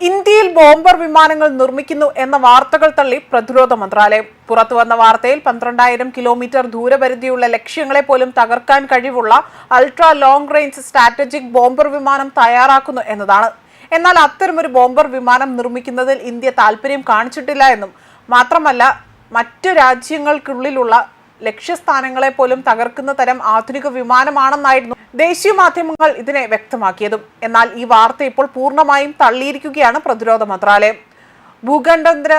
ഇന്ത്യയിൽ ബോംബർ വിമാനങ്ങൾ നിർമ്മിക്കുന്നു എന്ന വാർത്തകൾ തള്ളി പ്രതിരോധ മന്ത്രാലയം. പുറത്തുവന്ന വാർത്തയിൽ 12,000 കിലോമീറ്റർ ദൂരപരിധിയുള്ള ലക്ഷ്യങ്ങളെ പോലും തകർക്കാൻ കഴിവുള്ള ultra long range strategic bomber വിമാനം തയ്യാറാക്കുന്നു എന്നതാണ്. എന്നാൽ അത്തരമൊരു ബോംബർ വിമാനം നിർമ്മിക്കുന്നതിൽ ഇന്ത്യ താൽപര്യം കാണിച്ചിട്ടില്ല എന്നും മാത്രമല്ല മറ്റു രാജ്യങ്ങൾക്കുള്ളിലുള്ള ലക്ഷ്യസ്ഥാനങ്ങളെ പോലും തകർക്കുന്ന തരം ആധുനിക വിമാനമാണെന്നായിരുന്നു ദേശീയ മാധ്യമങ്ങൾ ഇതിനെ വ്യക്തമാക്കിയതും. എന്നാൽ ഈ വാർത്ത ഇപ്പോൾ പൂർണ്ണമായും തള്ളിയിരിക്കുകയാണ് പ്രതിരോധ മന്ത്രാലയം. ഭൂഖണ്ഡാന്തര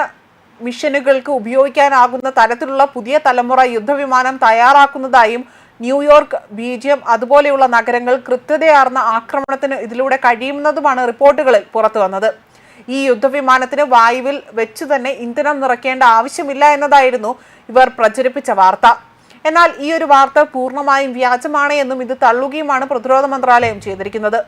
മിഷനുകൾക്ക് ഉപയോഗിക്കാനാകുന്ന തരത്തിലുള്ള പുതിയ തലമുറ യുദ്ധവിമാനം തയ്യാറാക്കുന്നതായും ന്യൂയോർക്ക്, ബീജിയം അതുപോലെയുള്ള നഗരങ്ങൾ കൃത്യതയാർന്ന ആക്രമണത്തിന് ഇതിലൂടെ കഴിയുന്നതുമാണ് റിപ്പോർട്ടുകളിൽ പുറത്തു വന്നത്. ഈ യുദ്ധവിമാനത്തിന് വായുവിൽ വെച്ച് തന്നെ ഇന്ധനം നിറയ്ക്കേണ്ട ആവശ്യമില്ല എന്നതായിരുന്നു ഇവർ പ്രചരിപ്പിച്ച വാർത്ത. എന്നാൽ ഈ ഒരു വാർത്ത പൂർണ്ണമായും വ്യാജമാണ് എന്നും ഇത് തള്ളുകയുമാണ് പ്രതിരോധ മന്ത്രാലയം ചെയ്തിരിക്കുന്നത്.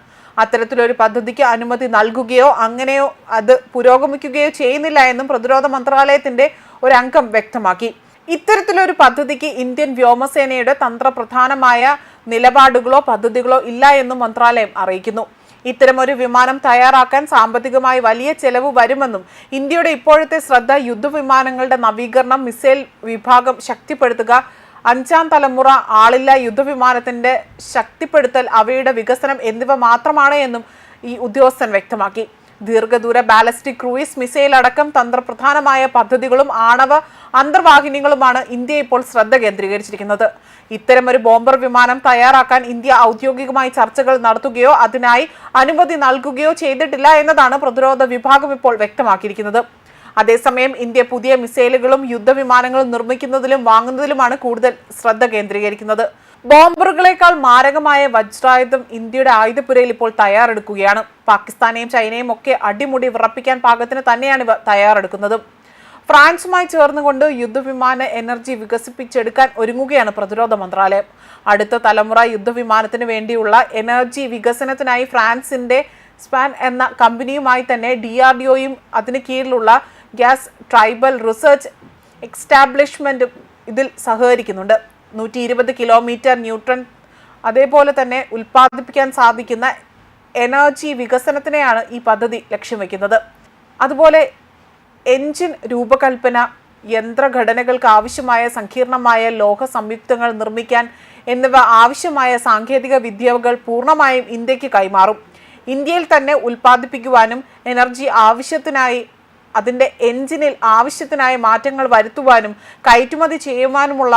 അത്തരത്തിലൊരു പദ്ധതിക്ക് അനുമതി നൽകുകയോ അങ്ങനെയോ അത് പുരോഗമിക്കുകയോ ചെയ്യുന്നില്ല എന്നും പ്രതിരോധ മന്ത്രാലയത്തിന്റെ ഒരു അംഗം വ്യക്തമാക്കി. ഇത്തരത്തിലൊരു പദ്ധതിക്ക് ഇന്ത്യൻ വ്യോമസേനയുടെ തന്ത്രപ്രധാനമായ നിലപാടുകളോ പദ്ധതികളോ ഇല്ല എന്നും മന്ത്രാലയം അറിയിക്കുന്നു. ഇത്തരമൊരു വിമാനം തയ്യാറാക്കാൻ സാമ്പത്തികമായി വലിയ ചെലവ് വരുമെന്നും ഇന്ത്യയുടെ ഇപ്പോഴത്തെ ശ്രദ്ധ യുദ്ധവിമാനങ്ങളുടെ നവീകരണം, മിസൈൽ വിഭാഗം ശക്തിപ്പെടുത്തുക, 5ാം തലമുറ ആളില്ല യുദ്ധവിമാനത്തിന്റെ ശക്തിപ്പെടുത്തൽ, അവയുടെ വികസനം എന്നിവ മാത്രമാണ് എന്നും ഈ ഉദ്യോഗസ്ഥൻ വ്യക്തമാക്കി. ദീർഘദൂര ബാലിസ്റ്റിക് ക്രൂയിസ് മിസൈൽ അടക്കം തന്ത്രപ്രധാനമായ പദ്ധതികളും ആണവ അന്തർവാഹിനികളുമാണ് ഇന്ത്യ ഇപ്പോൾ ശ്രദ്ധ കേന്ദ്രീകരിച്ചിരിക്കുന്നത്. ഇത്തരമൊരു ബോംബർ വിമാനം തയ്യാറാക്കാൻ ഇന്ത്യ ഔദ്യോഗികമായി ചർച്ചകൾ നടത്തുകയോ അതിനായി അനുമതി നൽകുകയോ ചെയ്തിട്ടില്ല എന്നതാണ് പ്രതിരോധ വിഭാഗം ഇപ്പോൾ വ്യക്തമാക്കിയിരിക്കുന്നത്. അതേസമയം ഇന്ത്യ പുതിയ മിസൈലുകളും യുദ്ധവിമാനങ്ങളും നിർമ്മിക്കുന്നതിലും വാങ്ങുന്നതിലുമാണ് കൂടുതൽ ശ്രദ്ധ കേന്ദ്രീകരിക്കുന്നത്. ബോംബറുകളെക്കാൾ മാരകമായ വജ്രായുധം ഇന്ത്യയുടെ ആയുധപ്പുരയിൽ ഇപ്പോൾ തയ്യാറെടുക്കുകയാണ്. പാകിസ്ഥാനെയും ചൈനയും ഒക്കെ അടിമുടി വിറപ്പിക്കാൻ പാകത്തിന് തന്നെയാണ് ഇവ തയ്യാറെടുക്കുന്നത്. ഫ്രാൻസുമായി ചേർന്നുകൊണ്ട് യുദ്ധവിമാന എനർജി വികസിപ്പിച്ചെടുക്കാൻ ഒരുങ്ങുകയാണ് പ്രതിരോധ മന്ത്രാലയം. അടുത്ത തലമുറ യുദ്ധവിമാനത്തിന് വേണ്ടിയുള്ള എനർജി വികസനത്തിനായി ഫ്രാൻസിന്റെ സ്പാൻ എന്ന കമ്പനിയുമായി തന്നെ DRDOയും അതിന് കീഴിലുള്ള ഗ്യാസ് ട്രൈബൽ റിസർച്ച് എക്സ്റ്റാബ്ലിഷ്മെന്റും ഇതിൽ സഹകരിക്കുന്നുണ്ട്. 120 കിലോമീറ്റർ ന്യൂട്രൺ അതേപോലെ തന്നെ ഉൽപ്പാദിപ്പിക്കാൻ സാധിക്കുന്ന എനർജി വികസനത്തിനെയാണ് ഈ പദ്ധതി ലക്ഷ്യം വയ്ക്കുന്നത്. അതുപോലെ എൻജിൻ രൂപകൽപ്പന, യന്ത്രഘടനകൾക്ക് ആവശ്യമായ സങ്കീർണമായ ലോഹ സംയുക്തങ്ങൾ നിർമ്മിക്കാൻ എന്നിവ ആവശ്യമായ സാങ്കേതിക വിദ്യകൾ പൂർണ്ണമായും ഇന്ത്യക്ക് കൈമാറും. ഇന്ത്യയിൽ തന്നെ ഉൽപ്പാദിപ്പിക്കുവാനും എനർജി ആവശ്യത്തിനായി അതിൻ്റെ എൻജിനിൽ ആവശ്യത്തിനായ മാറ്റങ്ങൾ വരുത്തുവാനും കയറ്റുമതി ചെയ്യുവാനുമുള്ള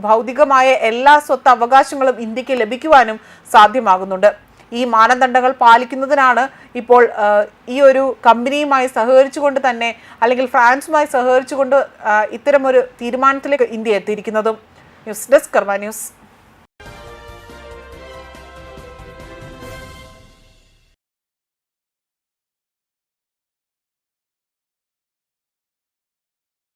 ഭൗതികമായ എല്ലാ സ്വത്ത് അവകാശങ്ങളും ഇന്ത്യക്ക് ലഭിക്കുവാനും സാധ്യമാകുന്നുണ്ട്. ഈ മാനദണ്ഡങ്ങൾ പാലിക്കുന്നതിനാണ് ഇപ്പോൾ ഈ ഒരു കമ്പനിയുമായി സഹകരിച്ചുകൊണ്ട് തന്നെ അല്ലെങ്കിൽ ഫ്രാൻസുമായി സഹകരിച്ചുകൊണ്ട് ഇത്തരമൊരു തീരുമാനത്തിലേക്ക് ഇന്ത്യ എത്തിയിരിക്കുന്നതും. ന്യൂസ് ഡെസ്ക് കർമ്മ ന്യൂസ്.